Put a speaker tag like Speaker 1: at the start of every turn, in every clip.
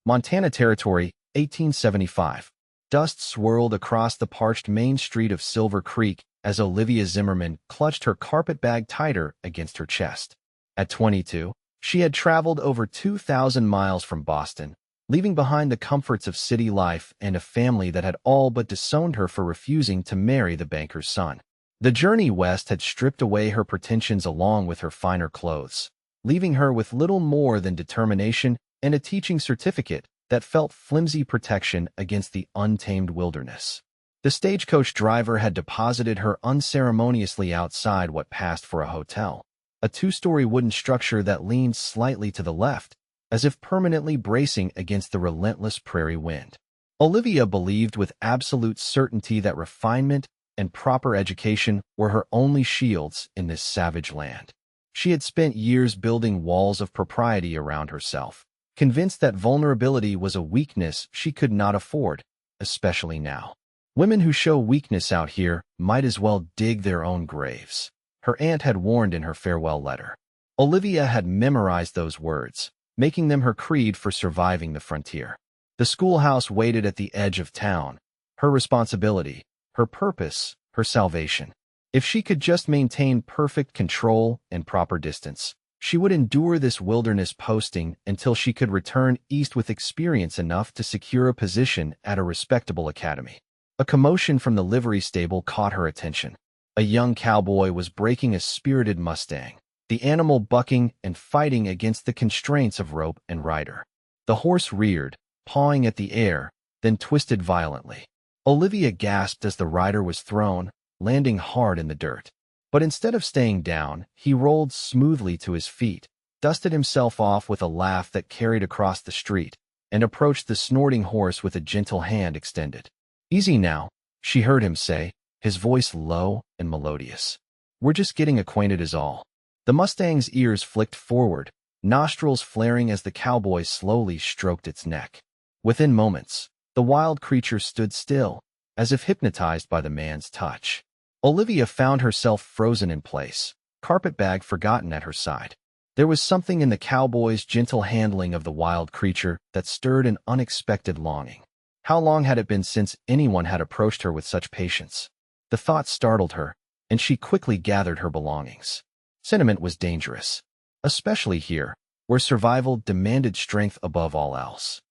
Speaker 1: Montana Territory, 1875. Dust swirled across the parched main street of Silver Creek as Olivia Zimmerman clutched her carpet bag tighter against her chest. At 22, she had traveled over 2,000 miles from Boston, leaving behind the comforts of city life and a family that had all but disowned her for refusing to marry the banker's son. The journey west had stripped away her pretensions along with her finer clothes, leaving her with little more than determination and a teaching certificate that felt flimsy protection against the untamed wilderness. The stagecoach driver had deposited her unceremoniously outside what passed for a hotel, a two-story wooden structure that leaned slightly to the left, as if permanently bracing against the relentless prairie wind. Olivia believed with absolute certainty that refinement and proper education were her only shields in this savage land. She had spent years building walls of propriety around herself, convinced that vulnerability was a weakness she could not afford, especially now. Women who show weakness out here might as well dig their own graves, her aunt had warned in her farewell letter. Olivia had memorized those words, making them her creed for surviving the frontier. The schoolhouse waited at the edge of town, her responsibility, her purpose, her salvation. If she could just maintain perfect control and proper distance, she would endure this wilderness posting until she could return east with experience enough to secure a position at a respectable academy. A commotion from the livery stable caught her attention. A young cowboy was breaking a spirited Mustang, the animal bucking and fighting against the constraints of rope and rider. The horse reared, pawing at the air, then twisted violently. Olivia gasped as the rider was thrown, landing hard in the dirt. But instead of staying down, he rolled smoothly to his feet, dusted himself off with a laugh that carried across the street, and approached the snorting horse with a gentle hand extended. "Easy now," she heard him say, his voice low and melodious. "We're just getting acquainted is all." The Mustang's ears flicked forward, nostrils flaring as the cowboy slowly stroked its neck. Within moments, the wild creature stood still, as if hypnotized by the man's touch. Olivia found herself frozen in place, carpetbag forgotten at her side. There was something in the cowboy's gentle handling of the wild creature that stirred an unexpected longing. How long had it been since anyone had approached her with such patience? The thought startled her, and she quickly gathered her belongings. Sentiment was dangerous, especially here, where survival demanded strength above all else.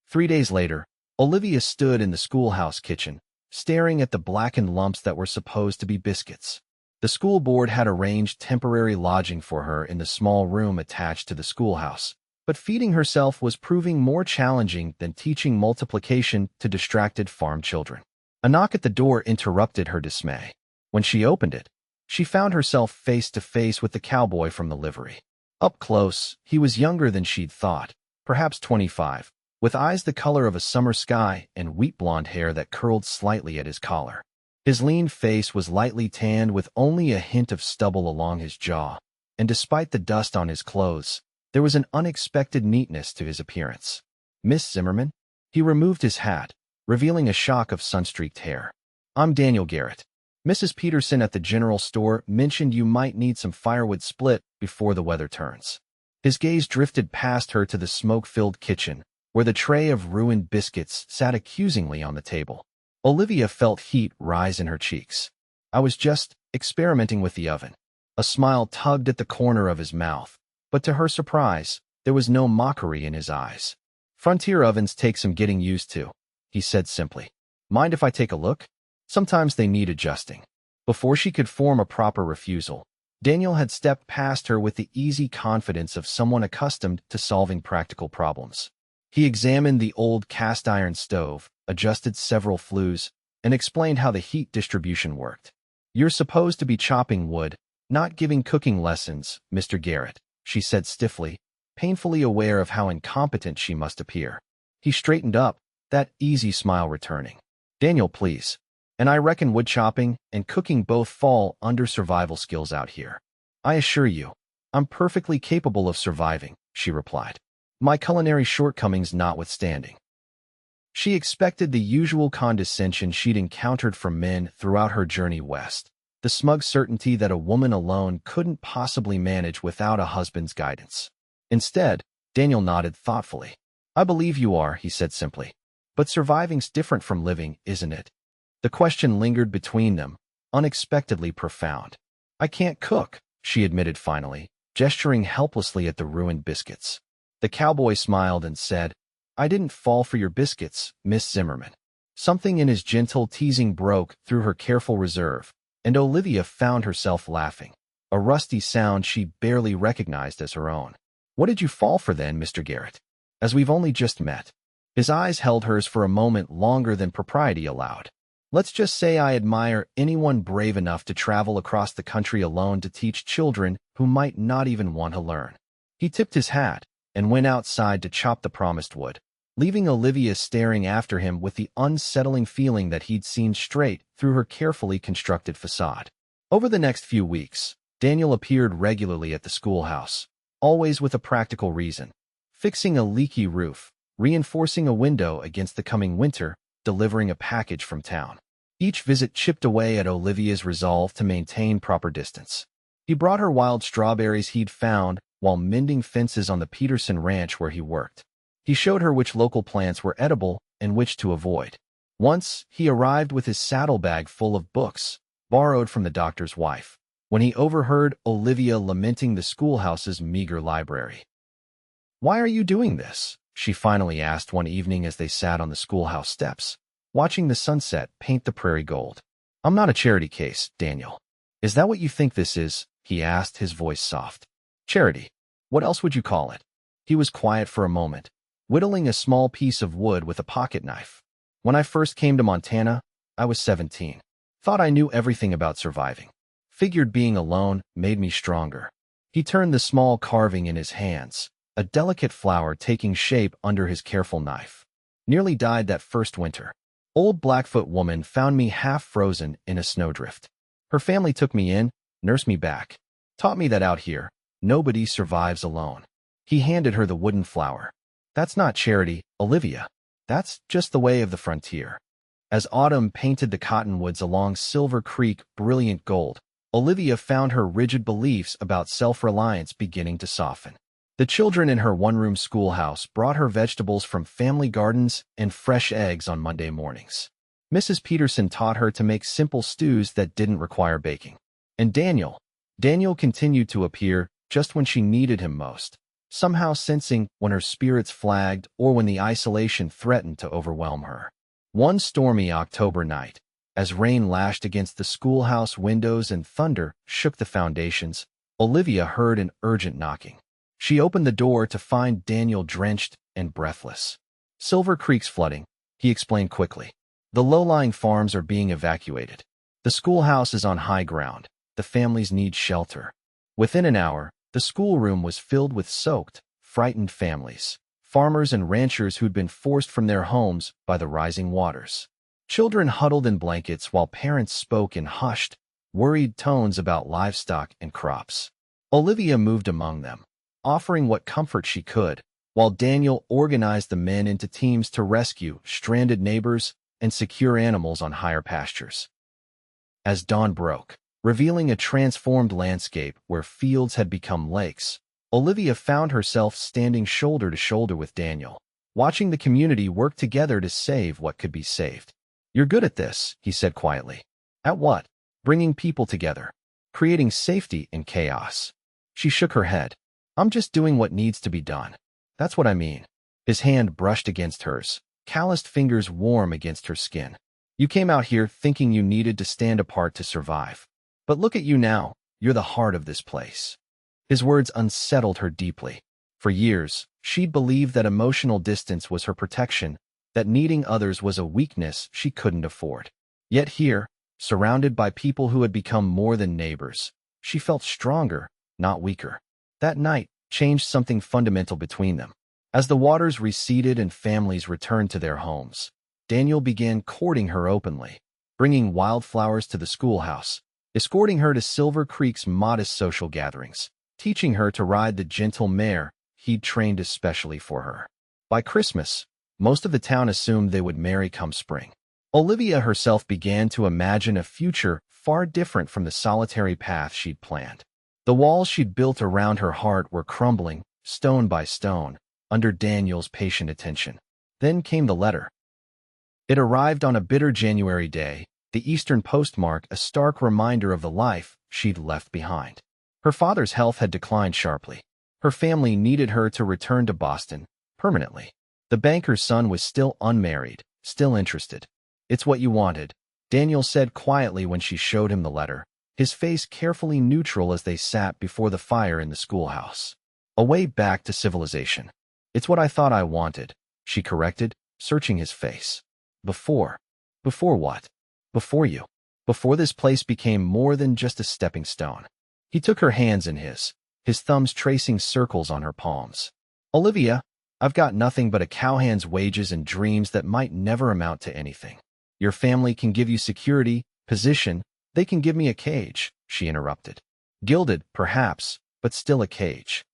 Speaker 1: 3 days later, Olivia stood in the schoolhouse kitchen, staring at the blackened lumps that were supposed to be biscuits. The school board had arranged temporary lodging for her in the small room attached to the schoolhouse, but feeding herself was proving more challenging than teaching multiplication to distracted farm children. A knock at the door interrupted her dismay. When she opened it, she found herself face to face with the cowboy from the livery. Up close, he was younger than she'd thought, perhaps 25, with eyes the color of a summer sky and wheat-blonde hair that curled slightly at his collar. His lean face was lightly tanned with only a hint of stubble along his jaw, and despite the dust on his clothes, there was an unexpected neatness to his appearance. "Miss Zimmerman?" He removed his hat, revealing a shock of sun-streaked hair. "I'm Daniel Garrett. Mrs. Peterson at the general store mentioned you might need some firewood split before the weather turns." His gaze drifted past her to the smoke-filled kitchen, where the tray of ruined biscuits sat accusingly on the table. Olivia felt heat rise in her cheeks. "I was just experimenting with the oven." A smile tugged at the corner of his mouth, but to her surprise, there was no mockery in his eyes. "Frontier ovens take some getting used to," he said simply. "Mind if I take a look? Sometimes they need adjusting." Before she could form a proper refusal, Daniel had stepped past her with the easy confidence of someone accustomed to solving practical problems. He examined the old cast-iron stove, adjusted several flues, and explained how the heat distribution worked. "You're supposed to be chopping wood, not giving cooking lessons, Mr. Garrett," she said stiffly, painfully aware of how incompetent she must appear. He straightened up, that easy smile returning. "Daniel, please. And I reckon wood chopping and cooking both fall under survival skills out here." "I assure you, I'm perfectly capable of surviving," she replied, my culinary shortcomings notwithstanding. She expected the usual condescension she'd encountered from men throughout her journey west, the smug certainty that a woman alone couldn't possibly manage without a husband's guidance. Instead, Daniel nodded thoughtfully. I believe you are, he said simply. But surviving's different from living, isn't it? The question lingered between them, unexpectedly profound. I can't cook, she admitted finally, gesturing helplessly at the ruined biscuits. The cowboy smiled and said, I didn't fall for your biscuits, Miss Zimmerman. Something in his gentle teasing broke through her careful reserve, and Olivia found herself laughing, a rusty sound she barely recognized as her own. What did you fall for then, Mr. Garrett? As we've only just met. His eyes held hers for a moment longer than propriety allowed. Let's just say I admire anyone brave enough to travel across the country alone to teach children who might not even want to learn. He tipped his hat and went outside to chop the promised wood, leaving Olivia staring after him with the unsettling feeling that he'd seen straight through her carefully constructed facade. Over the next few weeks, Daniel appeared regularly at the schoolhouse, always with a practical reason: fixing a leaky roof, reinforcing a window against the coming winter, delivering a package from town. Each visit chipped away at Olivia's resolve to maintain proper distance. He brought her wild strawberries he'd found while mending fences on the Peterson ranch where he worked. He showed her which local plants were edible and which to avoid. Once, he arrived with his saddlebag full of books, borrowed from the doctor's wife, when he overheard Olivia lamenting the schoolhouse's meager library. Why are you doing this? She finally asked one evening as they sat on the schoolhouse steps, watching the sunset paint the prairie gold. I'm not a charity case, Daniel. Is that what you think this is? He asked, his voice soft. Charity. What else would you call it? He was quiet for a moment, whittling a small piece of wood with a pocket knife. When I first came to Montana, I was 17. Thought I knew everything about surviving. Figured being alone made me stronger. He turned the small carving in his hands, a delicate flower taking shape under his careful knife. Nearly died that first winter. Old Blackfoot woman found me half frozen in a snowdrift. Her family took me in, nursed me back. Taught me that out here, nobody survives alone. He handed her the wooden flower. That's not charity, Olivia. That's just the way of the frontier. As autumn painted the cottonwoods along Silver Creek brilliant gold, Olivia found her rigid beliefs about self-reliance beginning to soften. The children in her one-room schoolhouse brought her vegetables from family gardens and fresh eggs on Monday mornings. Mrs. Peterson taught her to make simple stews that didn't require baking. And Daniel continued to appear just when she needed him most, somehow sensing when her spirits flagged or when the isolation threatened to overwhelm her. One stormy October night, as rain lashed against the schoolhouse windows and thunder shook the foundations, Olivia heard an urgent knocking. She opened the door to find Daniel drenched and breathless. Silver Creek's flooding, he explained quickly. The low-lying farms are being evacuated. The schoolhouse is on high ground. The families need shelter. Within an hour, the schoolroom was filled with soaked, frightened families, farmers and ranchers who'd been forced from their homes by the rising waters. Children huddled in blankets while parents spoke in hushed, worried tones about livestock and crops. Olivia moved among them, offering what comfort she could, while Daniel organized the men into teams to rescue stranded neighbors and secure animals on higher pastures. As dawn broke, revealing a transformed landscape where fields had become lakes, Olivia found herself standing shoulder to shoulder with Daniel, watching the community work together to save what could be saved. You're good at this, he said quietly. At what? Bringing people together, creating safety in chaos. She shook her head. I'm just doing what needs to be done. That's what I mean. His hand brushed against hers, calloused fingers warm against her skin. You came out here thinking you needed to stand apart to survive. But look at you now. You're the heart of this place. His words unsettled her deeply. For years, she'd believed that emotional distance was her protection, that needing others was a weakness she couldn't afford. Yet here, surrounded by people who had become more than neighbors, she felt stronger, not weaker. That night changed something fundamental between them. As the waters receded and families returned to their homes, Daniel began courting her openly, bringing wildflowers to the schoolhouse, escorting her to Silver Creek's modest social gatherings, teaching her to ride the gentle mare he'd trained especially for her. By Christmas, most of the town assumed they would marry come spring. Olivia herself began to imagine a future far different from the solitary path she'd planned. The walls she'd built around her heart were crumbling, stone by stone, under Daniel's patient attention. Then came the letter. It arrived on a bitter January day, the eastern postmark a stark reminder of the life she'd left behind. Her father's health had declined sharply. Her family needed her to return to Boston, permanently. The banker's son was still unmarried, still interested. "It's what you wanted," Daniel said quietly when she showed him the letter, his face carefully neutral as they sat before the fire in the schoolhouse. "A way back to civilization." "It's what I thought I wanted," she corrected, searching his face. Before what? Before you. Before this place became more than just a stepping stone." He took her hands in his thumbs tracing circles on her palms. "Olivia, I've got nothing but a cowhand's wages and dreams that might never amount to anything. Your family can give you security, position, they can give me a cage," she interrupted. "Gilded, perhaps, but still a cage."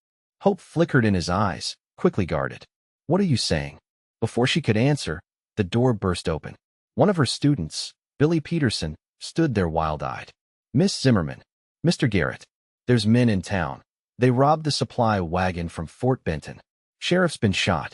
Speaker 1: Hope flickered in his eyes, quickly guarded. "What are you saying?" Before she could answer, the door burst open. One of her students, Billy Peterson, stood there wild-eyed. "Miss Zimmerman, Mr. Garrett, there's men in town. They robbed the supply wagon from Fort Benton. Sheriff's been shot."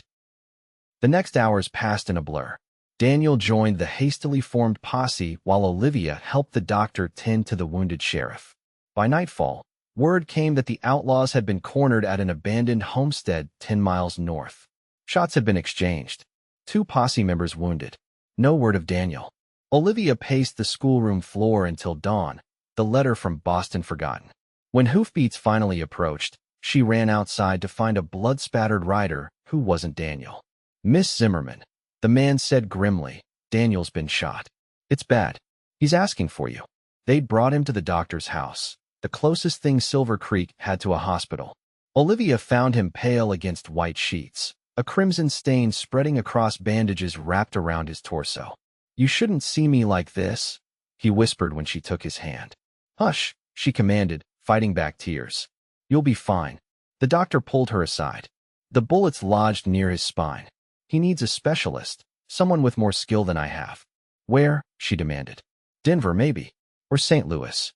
Speaker 1: The next hours passed in a blur. Daniel joined the hastily formed posse while Olivia helped the doctor tend to the wounded sheriff. By nightfall, word came that the outlaws had been cornered at an abandoned homestead 10 miles north. Shots had been exchanged. 2 posse members wounded. No word of Daniel. Olivia paced the schoolroom floor until dawn, the letter from Boston forgotten. When hoofbeats finally approached, she ran outside to find a blood-spattered rider who wasn't Daniel. "Miss Zimmerman," the man said grimly, "Daniel's been shot. It's bad. He's asking for you." They'd brought him to the doctor's house, the closest thing Silver Creek had to a hospital. Olivia found him pale against white sheets, a crimson stain spreading across bandages wrapped around his torso. "You shouldn't see me like this," he whispered when she took his hand. "Hush," she commanded, fighting back tears. "You'll be fine." The doctor pulled her aside. "The bullet's lodged near his spine. He needs a specialist, someone with more skill than I have." "Where?" she demanded. "Denver, maybe. Or St. Louis."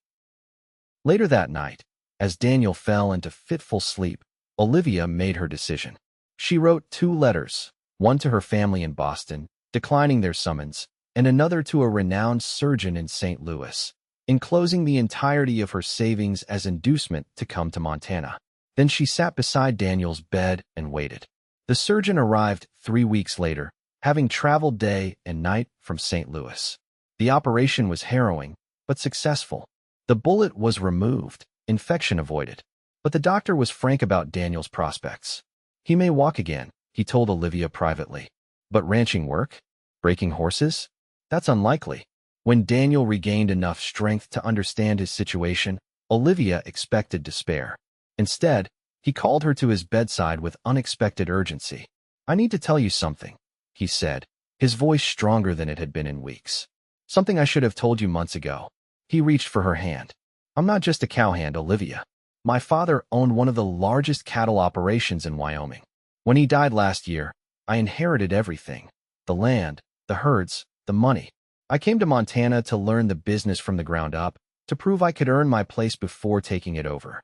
Speaker 1: Later that night, as Daniel fell into fitful sleep, Olivia made her decision. She wrote 2 letters, one to her family in Boston, declining their summons, and another to a renowned surgeon in St. Louis, enclosing the entirety of her savings as inducement to come to Montana. Then she sat beside Daniel's bed and waited. The surgeon arrived 3 weeks later, having traveled day and night from St. Louis. The operation was harrowing, but successful. The bullet was removed, infection avoided. But the doctor was frank about Daniel's prospects. "He may walk again," he told Olivia privately. "But ranching work? Breaking horses? That's unlikely." When Daniel regained enough strength to understand his situation, Olivia expected despair. Instead, he called her to his bedside with unexpected urgency. "I need to tell you something," he said, his voice stronger than it had been in weeks. "Something I should have told you months ago." He reached for her hand. "I'm not just a cowhand, Olivia. My father owned one of the largest cattle operations in Wyoming. When he died last year, I inherited everything. The land, the herds, the money. I came to Montana to learn the business from the ground up, to prove I could earn my place before taking it over."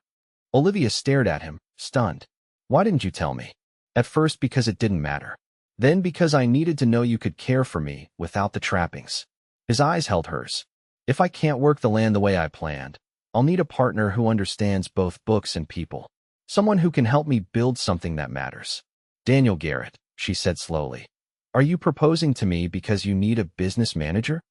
Speaker 1: Olivia stared at him, stunned. "Why didn't you tell me?" "At first because it didn't matter. Then because I needed to know you could care for me without the trappings." His eyes held hers. "If I can't work the land the way I planned, I'll need a partner who understands both books and people. Someone who can help me build something that matters." "Daniel Garrett," she said slowly. "Are you proposing to me because you need a business manager?"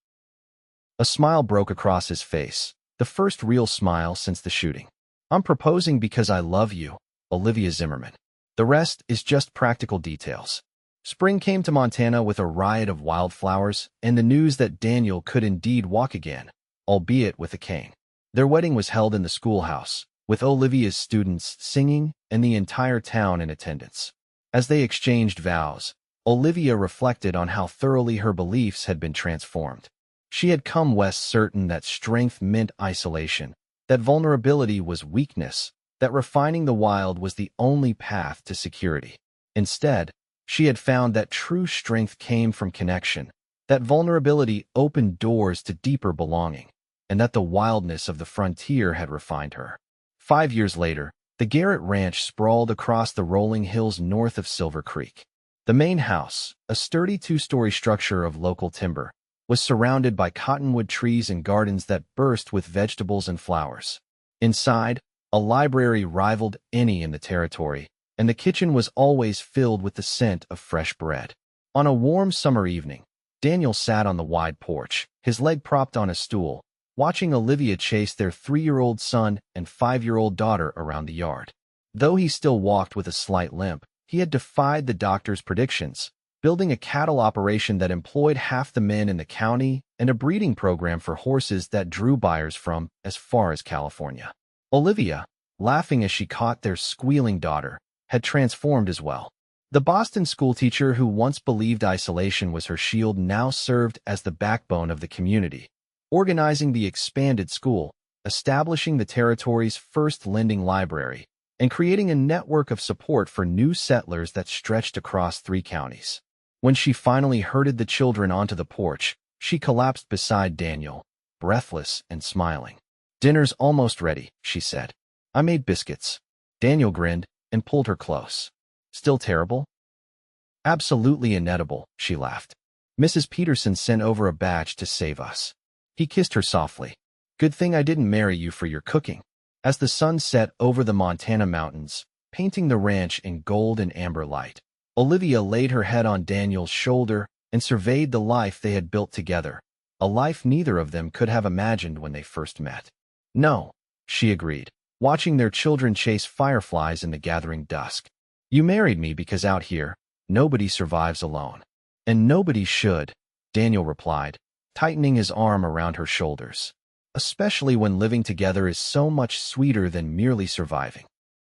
Speaker 1: A smile broke across his face, the first real smile since the shooting. "I'm proposing because I love you, Olivia Zimmerman. The rest is just practical details." Spring came to Montana with a riot of wildflowers and the news that Daniel could indeed walk again, albeit with a cane. Their wedding was held in the schoolhouse, with Olivia's students singing and the entire town in attendance. As they exchanged vows, Olivia reflected on how thoroughly her beliefs had been transformed. She had come west certain that strength meant isolation, that vulnerability was weakness, that refining the wild was the only path to security. Instead, she had found that true strength came from connection, that vulnerability opened doors to deeper belonging, and that the wildness of the frontier had refined her. 5 years later, The Garrett Ranch sprawled across the rolling hills north of Silver Creek. The main house, a sturdy two-story structure of local timber, was surrounded by cottonwood trees and gardens that burst with vegetables and flowers. Inside, a library rivaled any in the territory, and the kitchen was always filled with the scent of fresh bread. On a warm summer evening, Daniel sat on the wide porch, his leg propped on a stool, watching Olivia chase their 3-year-old son and 5-year-old daughter around the yard. Though he still walked with a slight limp, he had defied the doctor's predictions, building a cattle operation that employed half the men in the county and a breeding program for horses that drew buyers from as far as California. Olivia, laughing as she caught their squealing daughter, had transformed as well. The Boston schoolteacher who once believed isolation was her shield now served as the backbone of the community, organizing the expanded school, establishing the territory's first lending library, and creating a network of support for new settlers that stretched across 3 counties. When she finally herded the children onto the porch, she collapsed beside Daniel, breathless and smiling. "Dinner's almost ready," she said. "I made biscuits." Daniel grinned and pulled her close. "Still terrible?" "Absolutely inedible," she laughed. "Mrs. Peterson sent over a batch to save us." He kissed her softly. "Good thing I didn't marry you for your cooking." As the sun set over the Montana mountains, painting the ranch in gold and amber light, Olivia laid her head on Daniel's shoulder and surveyed the life they had built together, a life neither of them could have imagined when they first met. "No," she agreed, watching their children chase fireflies in the gathering dusk. "You married me because out here, nobody survives alone." "And nobody should," Daniel replied, tightening his arm around her shoulders. "Especially when living together is so much sweeter than merely surviving."